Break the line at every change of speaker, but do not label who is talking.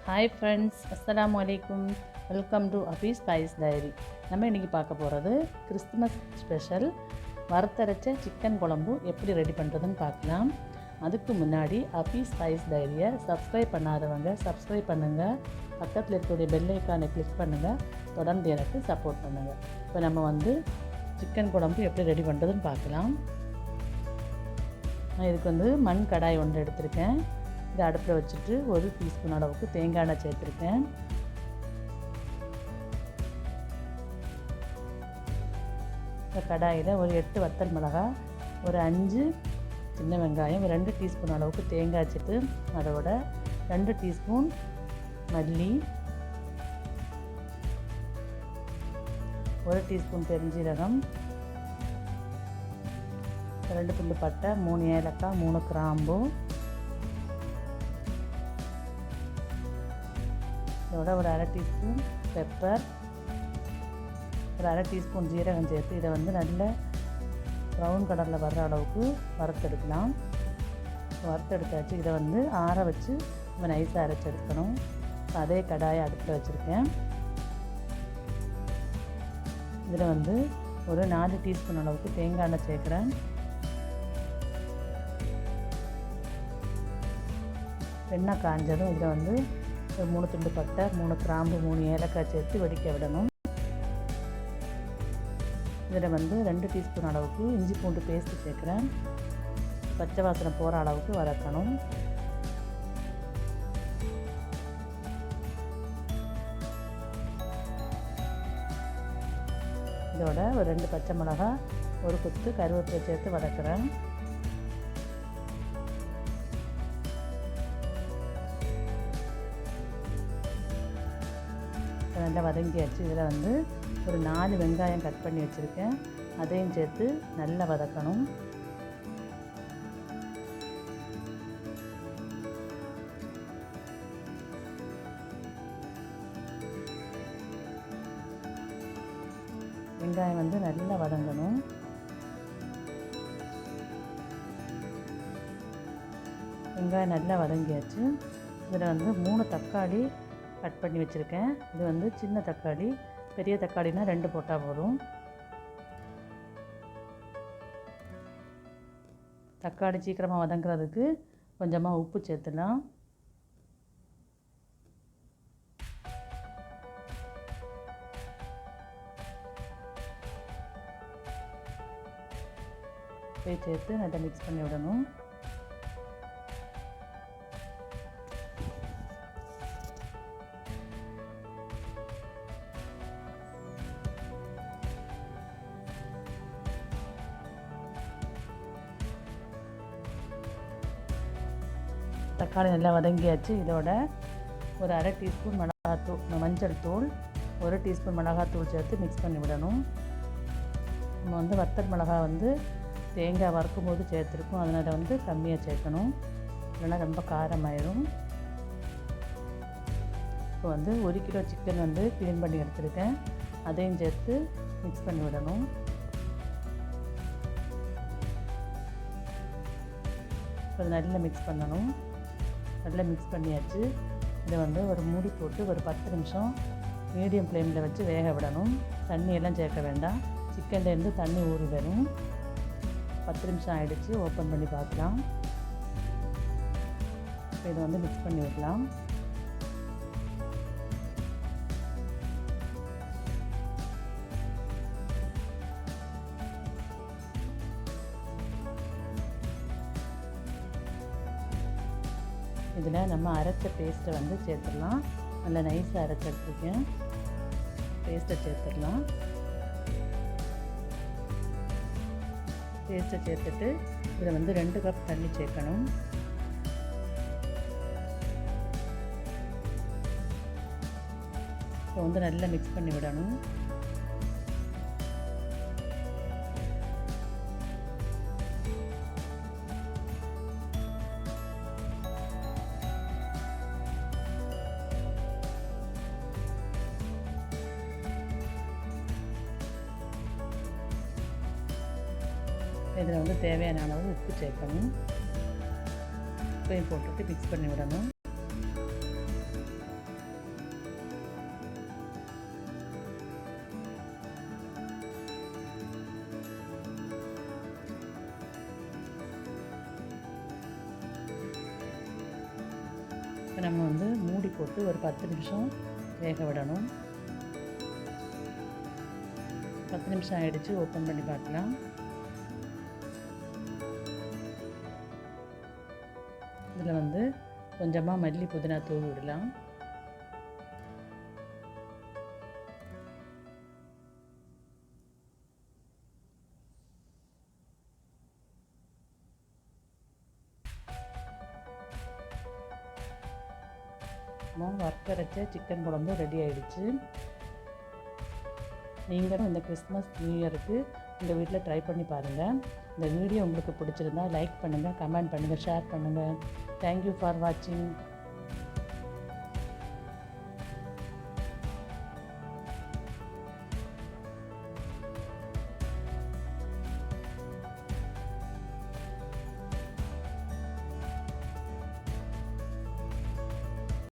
Hi friends, அஸ்ஸலாமு அலைக்கும். Welcome to Abi spice diary. நம்ம இன்றைக்கி பார்க்க போகிறது கிறிஸ்துமஸ் ஸ்பெஷல் வறுத்தரைச்ச சிக்கன் குழம்பு எப்படி ரெடி பண்ணுறதுன்னு பார்க்கலாம். அதுக்கு முன்னாடி அபி ஸ்பைஸ் டைரியை சப்ஸ்கிரைப் பண்ணாதவங்க சப்ஸ்கிரைப் பண்ணுங்கள். பக்கத்தில் இருக்கக்கூடிய பெல் ஐக்கானை கிளிக் பண்ணுங்கள். தொடர்ந்து எனக்கு சப்போர்ட் பண்ணுங்கள். இப்போ நம்ம சிக்கன் குழம்பு எப்படி ரெடி பண்ணுறதுன்னு பார்க்கலாம். நான் இதுக்கு மண் கடாய் ஒன்று எடுத்திருக்கேன். இதை அடுப்பில் வச்சுட்டு 1 டீஸ்பூன் அளவுக்கு தேங்காய் எண்ணெய் சேர்த்துருக்கேன். இந்த கடாயில் ஒரு 8 வத்தல் மிளகாய், ஒரு 5 சின்ன வெங்காயம், ஒரு 2 டீஸ்பூன் அளவுக்கு தேங்காய் வச்சுட்டு அதோட 2 டீஸ்பூன் மல்லி, 1 டீஸ்பூன் பெருஞ்சீரகம், 2 துண்டு பட்டை, 3 ஏலக்காய், 3 கிராம்பு, இதோட ஒரு 1/2 டீஸ்பூன் பெப்பர், ஒரு 1/2 டீஸ்பூன் ஜீரகம் சேர்த்து இதை நல்ல ப்ரௌன் கலரில் வர்ற அளவுக்கு வறுத்தெடுக்கலாம். வறுத்தெடுத்தாச்சு. இதை ஆற வச்சு நம்ம நைஸாக அரைச்சி எடுக்கணும். அதே கடாயை அடுப்பில் வச்சுருக்கேன். இதில் ஒரு 4 டீஸ்பூன் அளவுக்கு தேங்காய் எண்ணெய் சேர்க்குறேன். எண்ணெய் காஞ்சதும் இதில் ஒரு 3 துண்டு பட்டை, 3 கிராம்பு, 3 ஏலக்காய் சேர்த்து வெடிக்க விடணும். இதில் 2 டீஸ்பூன் அளவுக்கு இஞ்சி பூண்டு பேஸ்ட்டு சேர்க்குறேன். பச்சை வாசனை போகிற அளவுக்கு வதக்கணும். இதோட ஒரு 2 பச்சை மிளகாய், ஒரு கொத்து கருவேப்பிலை சேர்த்து வதக்குறேன். நல்லா வதங்கியாச்சு. இதில் ஒரு 4 வெங்காயம் கட் பண்ணி வச்சுருக்கேன். அதையும் சேர்த்து நல்லா வதக்கணும். வெங்காயம் நல்லா வதங்கணும். வெங்காயம் நல்லா வதங்கியாச்சு. இதில் 3 தக்காளி கட் பண்ணி வச்சுருக்கேன். இது சின்ன தக்காளி, பெரிய தக்காளினா 2 போட்டால் போதும். தக்காளி சீக்கிரமாக வதங்குறதுக்கு கொஞ்சமாக உப்பு சேர்த்துலாம். சேர்த்து நல்லா மிக்ஸ் பண்ணி விடணும். தக்காளி நல்லா வதங்கியாச்சு. இதோட ஒரு 1/2 டீஸ்பூன் மஞ்சள் தூள், 1 டீஸ்பூன் மிளகாத்தூள் சேர்த்து மிக்ஸ் பண்ணி விடணும். நம்ம வத்தல் மிளகாய் தேங்காய் வறுக்கும் போது சேர்த்துருக்கோம். அதனால் கம்மியாக சேர்க்கணும், இல்லைன்னா ரொம்ப காரமாயிடும். இப்போ 1 கிலோ சிக்கன் க்ளீன் பண்ணி எடுத்துருக்கேன். அதையும் சேர்த்து மிக்ஸ் பண்ணி விடணும். இப்போ நல்லா மிக்ஸ் பண்ணணும். நல்லா மிக்ஸ் பண்ணியாச்சு. இதை ஒரு மூடி போட்டு ஒரு 10 நிமிஷம் மீடியம் ஃப்ளேமில் வச்சு வேக விடணும். தண்ணியெல்லாம் சேர்க்க வேண்டாம். சிக்கன்லேருந்து தண்ணி ஊறி வரும். 10 நிமிஷம் ஆகிடுச்சு. ஓப்பன் பண்ணி பார்க்கலாம். இப்போ இதை மிக்ஸ் பண்ணி விடலாம். இதில் நம்ம அரைச்ச பேஸ்ட்டை சேர்த்துடலாம். நல்லா நைஸாக அரைச்சி எடுத்துருக்கேன். பேஸ்ட்டை சேர்த்துடலாம். பேஸ்ட்டை சேர்த்துட்டு இதில் 2 கப் தண்ணி சேர்க்கணும். இப்போ நல்லா மிக்ஸ் பண்ணி விடணும். இதில் தேவையான அளவு உப்பு சேர்க்கணும். உப்பையும் போட்டுட்டு மிக்ஸ் பண்ணி விடணும். இப்போ நம்ம வந்து மூடி போட்டு ஒரு 10 நிமிஷம் வேக விடணும். 10 நிமிஷம் ஆகிடுச்சு. ஓப்பன் பண்ணி பார்க்கலாம். இதில் வந்து கொஞ்சமாக மல்லி புதினா தூவி விடலாம். வறுத்தரைச்ச சிக்கன் குழம்பு ரெடி ஆகிடுச்சு. நீங்களும் இந்த கிறிஸ்மஸ் நியூ இயருக்கு உங்கள் வீட்டில் ட்ரை பண்ணி பாருங்கள். இந்த வீடியோ உங்களுக்கு பிடிச்சிருந்தா லைக் பண்ணுங்கள், கமெண்ட் பண்ணுங்கள், ஷேர் பண்ணுங்கள். தேங்க்யூ ஃபார் வாட்சிங்.